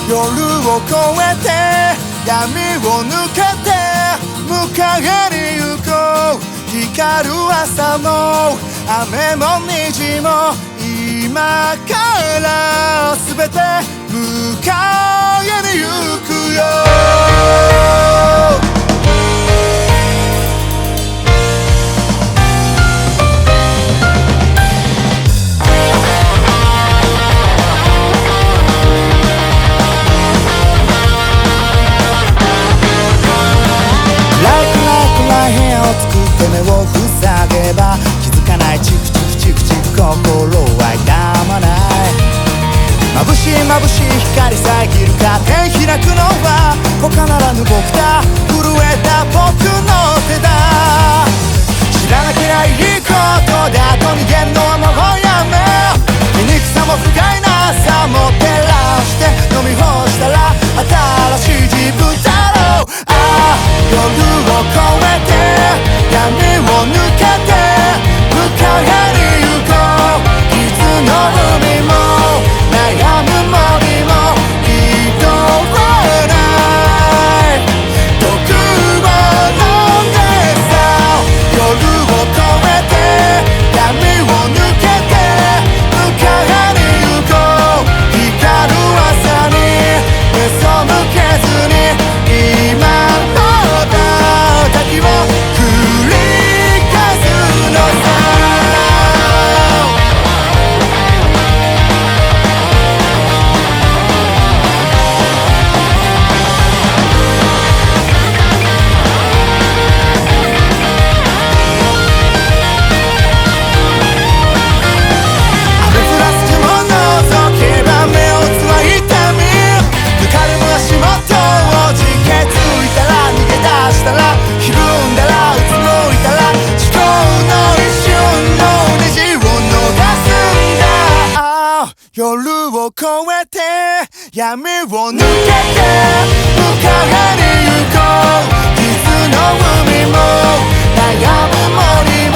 夜を越えて闇を抜けて向かいに行こう。光る朝も雨も虹も今から全て迎えに行くよ。目を塞げば気づかないチクチクチクチク心は痛まない。眩しい眩しい光遮るカーテン開くのは他ならぬ僕だ。震えた僕の手だ。知らなきゃいいことで後逃げるのはもうやめ。醜さも不甲斐なさも照らして飲み干したら新しい自分だろう。ああ夜を越えて闇を抜けて向かいに行こう。傷の海も悩む森も厭わない毒を飲んでさ。夜を越えて闇を抜けて向かいに行こう。光る朝に目背けずに今の滝を夜を越えて闇を抜けて向かいに行こう。傷の海も悩む森も